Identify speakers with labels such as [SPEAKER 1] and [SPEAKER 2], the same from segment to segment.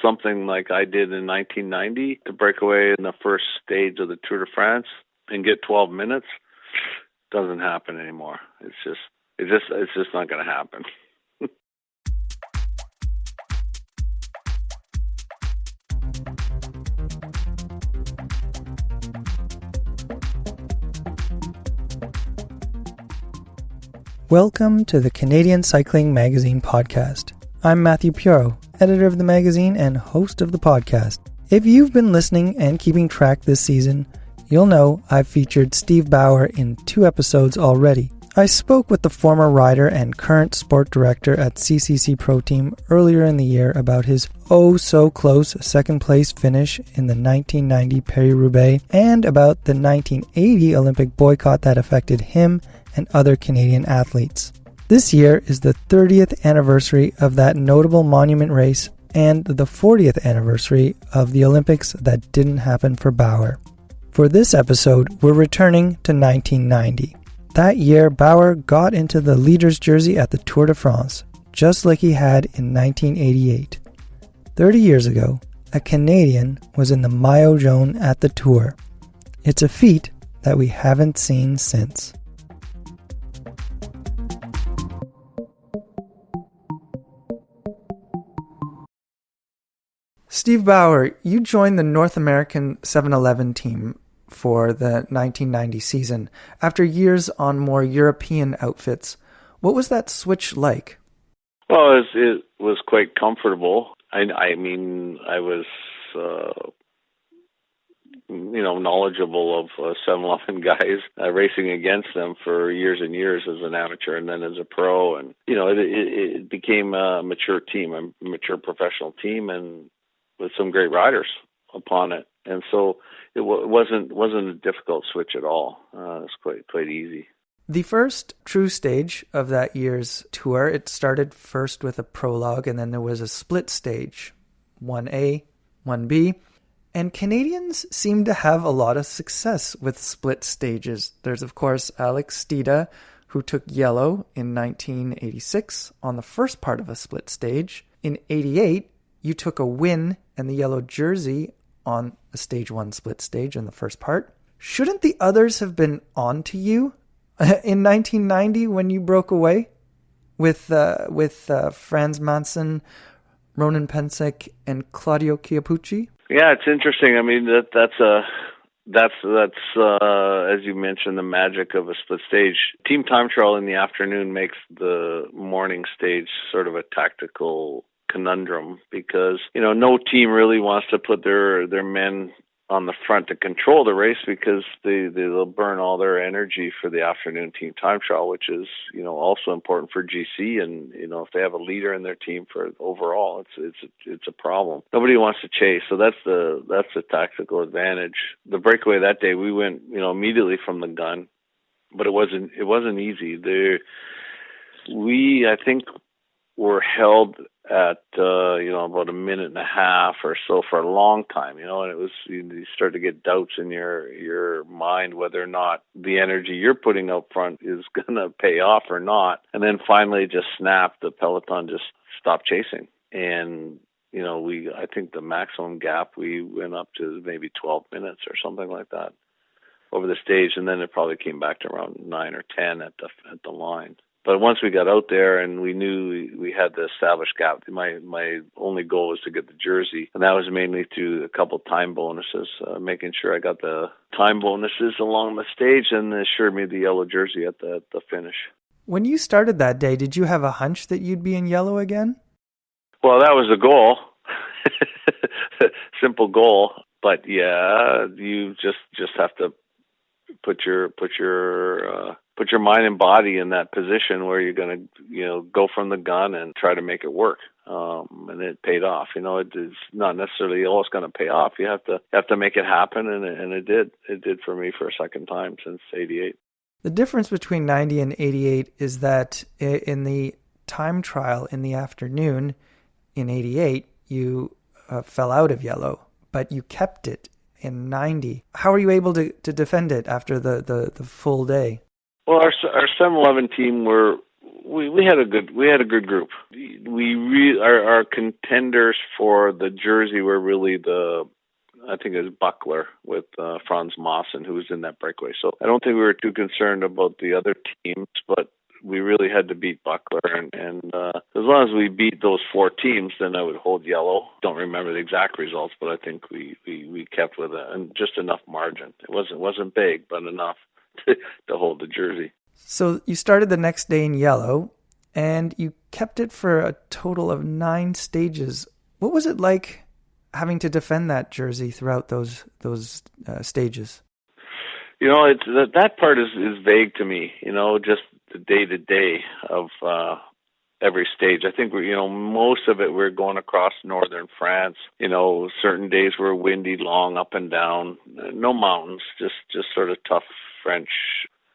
[SPEAKER 1] something like I did in 1990 to break away in the first stage of the Tour de France and get 12 minutes doesn't happen anymore. It's just not going to happen.
[SPEAKER 2] Welcome to the Canadian Cycling Magazine podcast. I'm Matthew Piero, editor of the magazine and host of the podcast. If you've been listening and keeping track this season, you'll know I've featured Steve Bauer in 2 episodes already. I spoke with the former rider and current sport director at CCC Pro Team earlier in the year about his oh-so-close second-place finish in the 1990 Paris-Roubaix and about the 1980 Olympic boycott that affected him and other Canadian athletes. This year is the 30th anniversary of that notable monument race and the 40th anniversary of the Olympics that didn't happen for Bauer. For this episode, we're returning to 1990. That year, Bauer got into the leader's jersey at the Tour de France, just like he had in 1988. 30 years ago, a Canadian was in the maillot jaune at the Tour. It's a feat that we haven't seen since. Steve Bauer, you joined the North American 7-Eleven team for the 1990 season after years on more European outfits. What was that switch like?
[SPEAKER 1] Well, it was quite comfortable. I mean, I was, knowledgeable of 7-Eleven guys, racing against them for years and years as an amateur and then as a pro. And, it became a mature team, a mature professional team, and with some great riders upon it. And so it wasn't a difficult switch at all. It was quite easy.
[SPEAKER 2] The first true stage of that year's tour, it started first with a prologue, and then there was a split stage, 1A, 1B. And Canadians seem to have a lot of success with split stages. There's, of course, Alex Stida, who took yellow in 1986 on the first part of a split stage. In 88, you took a win and the yellow jersey on a stage 1 split stage in the first part. Shouldn't the others have been on to you in 1990 when you broke away with Franz Manson, Ronan Pensek, and Claudio Chiappucci?
[SPEAKER 1] Yeah, it's interesting. I mean, that's as you mentioned, the magic of a split stage. Team time trial in the afternoon makes the morning stage sort of a tactical conundrum because no team really wants to put their men on the front to control the race because they'll burn all their energy for the afternoon team time trial, which is also important for GC, and if they have a leader in their team for overall, it's a problem. Nobody wants to chase, so that's the tactical advantage. The breakaway that day, we went immediately from the gun, but it wasn't easy. I think were held at about a minute and a half or so for a long time, and it was you start to get doubts in your mind whether or not the energy you're putting out front is going to pay off or not. And then finally, just snapped. The peloton just stopped chasing, and I think the maximum gap we went up to maybe 12 minutes or something like that over the stage, and then it probably came back to around 9 or 10 at the line. But once we got out there and we knew we had the established gap, my only goal was to get the jersey. And that was mainly through a couple time bonuses, making sure I got the time bonuses along the stage and assured me the yellow jersey at the finish.
[SPEAKER 2] When you started that day, did you have a hunch that you'd be in yellow again?
[SPEAKER 1] Well, that was the goal. Simple goal. But yeah, you just have to put your mind and body in that position where you're going to, go from the gun and try to make it work. And it paid off. It's not necessarily always going to pay off. You have to make it happen, and it did. It did for me for a second time since '88.
[SPEAKER 2] The difference between 90 and 88 is that in the time trial in the afternoon in 88, you fell out of yellow, but you kept it in 90. How were you able to defend it after the full day?
[SPEAKER 1] Well, our 7-Eleven team we had a good group. Our contenders for the jersey were really I think it was Buckler with Franz Maassen, who was in that breakaway. So I don't think we were too concerned about the other teams, but we really had to beat Buckler. And as long as we beat those 4 teams, then I would hold yellow. Don't remember the exact results, but I think we kept with and just enough margin. It wasn't big, but enough to hold the jersey.
[SPEAKER 2] So you started the next day in yellow, and you kept it for a total of 9 stages. What was it like having to defend that jersey throughout those stages?
[SPEAKER 1] It's that part is vague to me. Just the day to day of every stage. I think most of it we're going across northern France. Certain days were windy, long, up and down, no mountains, just sort of tough French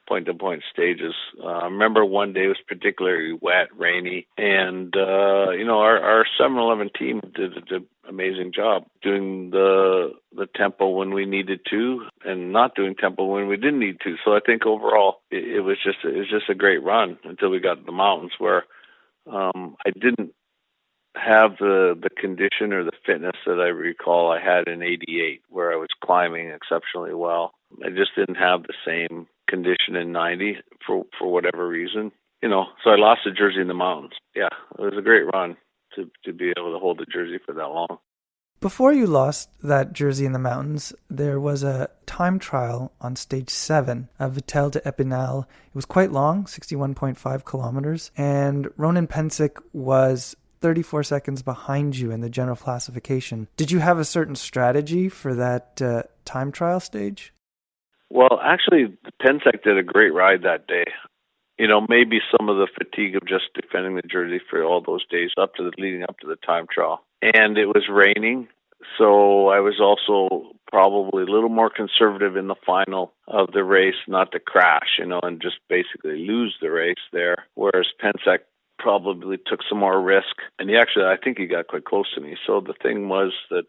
[SPEAKER 1] point-to-point stages. I remember one day was particularly wet, rainy, and our 7-Eleven team did an amazing job doing the tempo when we needed to, and not doing tempo when we didn't need to. So I think overall it was just a great run until we got to the mountains, where I didn't have the condition or the fitness that I recall I had in '88, where I was climbing exceptionally well. I just didn't have the same condition in '90 for whatever reason. So I lost the jersey in the mountains. Yeah, it was a great run to be able to hold the jersey for that long.
[SPEAKER 2] Before you lost that jersey in the mountains, there was a time trial on stage 7 of Vitel to Epinal. It was quite long, 61.5 kilometers, and Ronan Pensick was 34 seconds behind you in the general classification. Did you have a certain strategy for that time trial stage?
[SPEAKER 1] Well, actually, Pensick did a great ride that day. Maybe some of the fatigue of just defending the jersey for all those days leading up to the time trial. And it was raining, so I was also probably a little more conservative in the final of the race, not to crash, and just basically lose the race there. Whereas Pensick probably took some more risk, and I think he got quite close to me. So the thing was that,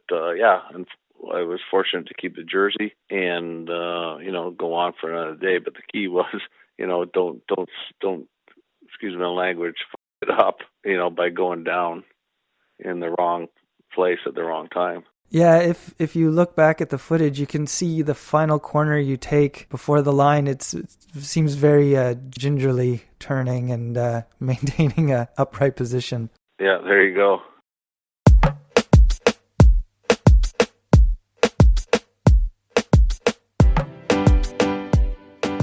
[SPEAKER 1] and I was fortunate to keep the jersey and go on for another day. But the key was, don't excuse my language, f it up, by going down in the wrong place at the wrong time.
[SPEAKER 2] Yeah, if you look back at the footage, you can see the final corner you take before the line. It seems very gingerly turning and maintaining a upright position.
[SPEAKER 1] Yeah, there you go.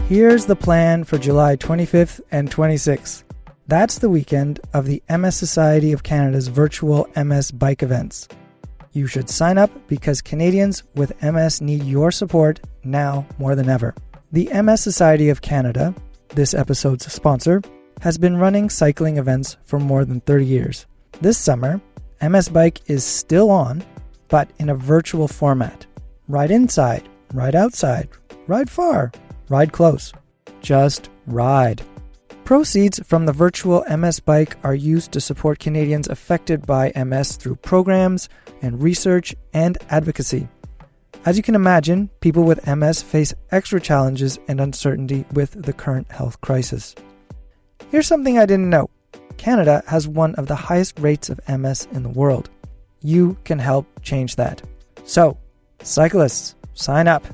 [SPEAKER 2] Here's the plan for July 25th and 26th. That's the weekend of the MS Society of Canada's virtual MS bike events. You should sign up because Canadians with MS need your support now more than ever. The MS Society of Canada, this episode's sponsor, has been running cycling events for more than 30 years. This summer, MS Bike is still on, but in a virtual format. Ride inside, ride outside, ride far, ride close. Just ride. Proceeds from the virtual MS Bike are used to support Canadians affected by MS through programs and research and advocacy. As you can imagine, people with MS face extra challenges and uncertainty with the current health crisis. Here's something I didn't know. Canada has one of the highest rates of MS in the world. You can help change that. So, cyclists, sign up.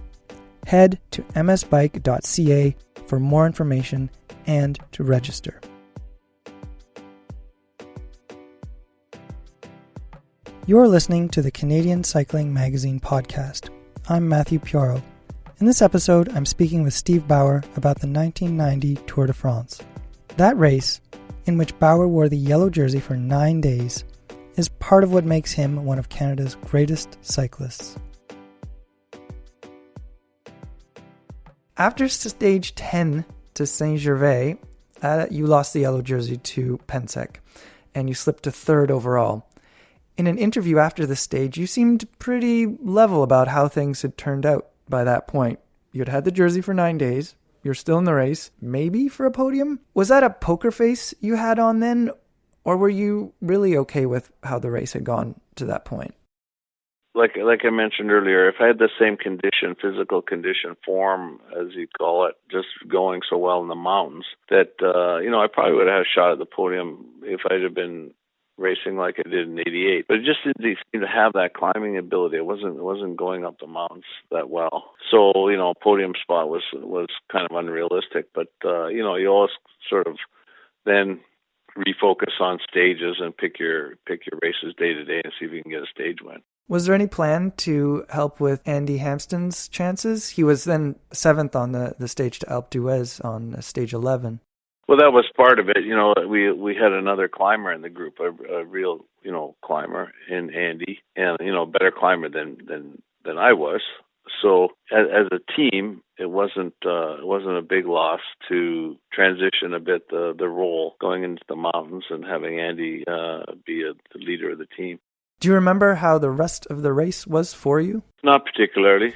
[SPEAKER 2] Head to msbike.ca for more information and to register. You're listening to the Canadian Cycling Magazine podcast. I'm Matthew Pioro. In this episode, I'm speaking with Steve Bauer about the 1990 Tour de France. That race, in which Bauer wore the yellow jersey for 9 days, is part of what makes him one of Canada's greatest cyclists. After stage 10 to Saint-Gervais, you lost the yellow jersey to Pensick, and you slipped to 3rd overall. In an interview after the stage, you seemed pretty level about how things had turned out by that point. You'd had the jersey for 9 days, you're still in the race, maybe for a podium? Was that a poker face you had on then, or were you really okay with how the race had gone to that point?
[SPEAKER 1] like I mentioned earlier, if I had the same condition, physical condition, form, as you call it, just going so well in the mountains, that I probably would have had a shot at the podium if I'd have been racing like I did in '88. But it just didn't seem to have that climbing ability. It wasn't going up the mountains that well. So a podium spot was kind of unrealistic. But you always sort of then refocus on stages and pick your races day to day and see if you can get a stage win.
[SPEAKER 2] Was there any plan to help with Andy Hampston's chances? He was then 7th on the stage to Alpe d'Huez on stage 11.
[SPEAKER 1] Well, that was part of it. We had another climber in the group, a real climber in Andy, and a better climber than I was. So as a team, it wasn't a big loss to transition a bit the role going into the mountains and having Andy be the leader of the team.
[SPEAKER 2] Do you remember how the rest of the race was for you?
[SPEAKER 1] Not particularly.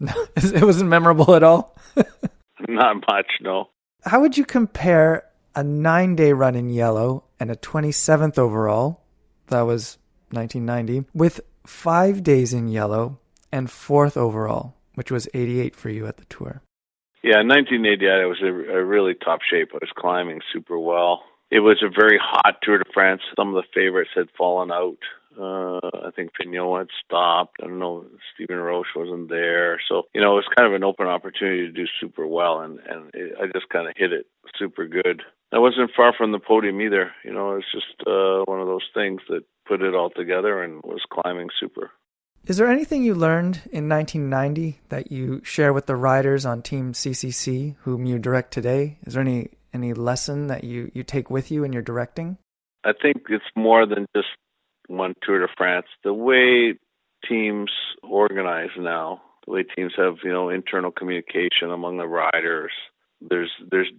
[SPEAKER 2] No, it wasn't memorable at all?
[SPEAKER 1] Not much, no.
[SPEAKER 2] How would you compare a 9-day run in yellow and a 27th overall, that was 1990, with 5 days in yellow and 4th overall, which was 88 for you at the Tour?
[SPEAKER 1] Yeah, in 1988, I was a really top shape. I was climbing super well. It was a very hot Tour de France. Some of the favorites had fallen out. I think Pignot had stopped. I don't know, Stephen Roche wasn't there. So, it was kind of an open opportunity to do super well, and I just kind of hit it super good. I wasn't far from the podium either. It was just one of those things that put it all together and was climbing super.
[SPEAKER 2] Is there anything you learned in 1990 that you share with the riders on Team CCC, whom you direct today? Is there any lesson that you take with you in your directing?
[SPEAKER 1] I think it's more than just one Tour de France. The way teams organize now, the way teams have, internal communication among the riders, there's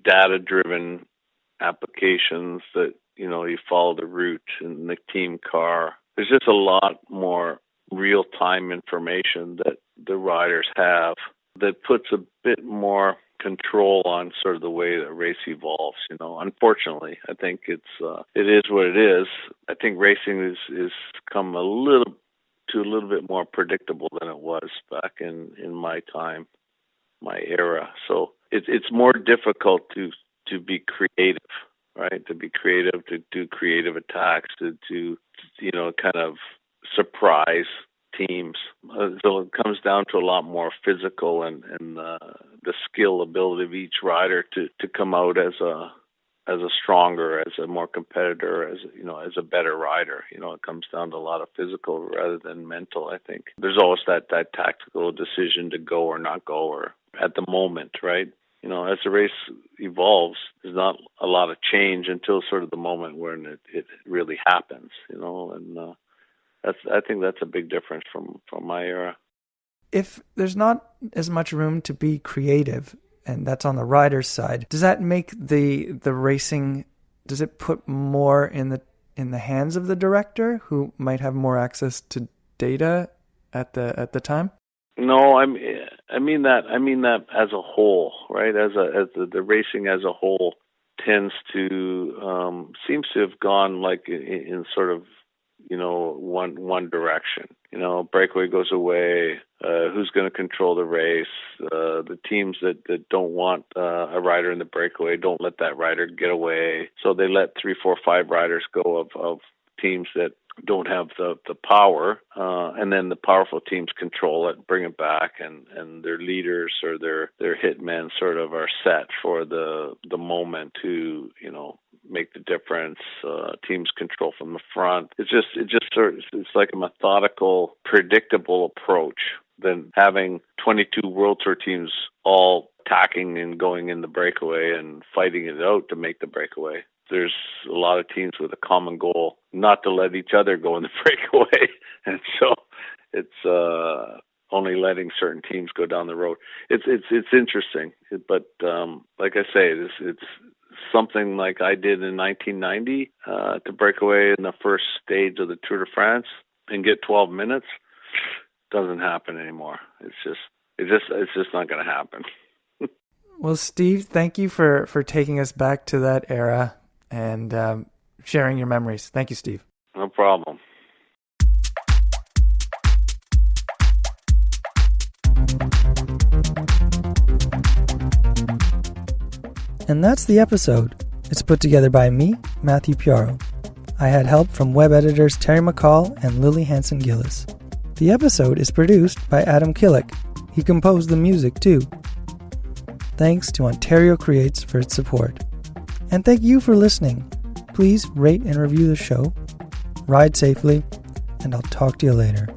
[SPEAKER 1] data-driven applications that, you follow the route in the team car. There's just a lot more real-time information that the riders have that puts a bit more control on sort of the way the race evolves. Unfortunately, I think it is what it is. I think racing is come a little bit more predictable than it was back in my time, my era. So it's more difficult to be creative, right? To be creative, to do creative attacks, to kind of surprise teams. So it comes down to a lot more physical and the skill ability of each rider to come out as a stronger, as a more competitor, as a better rider. It comes down to a lot of physical rather than mental. I think there's always that tactical decision to go or not go, or at the moment, right? As the race evolves, there's not a lot of change until sort of the moment when it really happens. And I think that's a big difference from my era.
[SPEAKER 2] If there's not as much room to be creative, and that's on the rider's side, does that make the racing, does it put more in the hands of the director, who might have more access to data at the time?
[SPEAKER 1] No, I mean that as a whole, right? As the racing as a whole tends to seems to have gone like in sort of one direction. Breakaway goes away. Who's going to control the race? The teams that don't want a rider in the breakaway don't let that rider get away. So they let 3, 4, 5 riders go of teams that don't have the power, and then the powerful teams control it, bring it back, and their leaders or their hitmen sort of are set for the moment to make the difference. Teams control from the front. It's like a methodical, predictable approach than having 22 World Tour teams all attacking and going in the breakaway and fighting it out to make the breakaway. There's a lot of teams with a common goal, not to let each other go in the breakaway. And so it's only letting certain teams go down the road. It's interesting, but like I say, it's something like I did in 1990 to break away in the first stage of the Tour de France and get 12 minutes. Doesn't happen anymore. It's just not going to happen.
[SPEAKER 2] Well, Steve, thank you for taking us back to that era and sharing your memories. Thank you, Steve.
[SPEAKER 1] No problem.
[SPEAKER 2] And that's the episode. It's put together by me, Matthew Piaro. I had help from web editors Terry McCall and Lily Hanson-Gillis. The episode is produced by Adam Killick. He composed the music too. Thanks to Ontario Creates for its support. And thank you for listening. Please rate and review the show. Ride safely, and I'll talk to you later.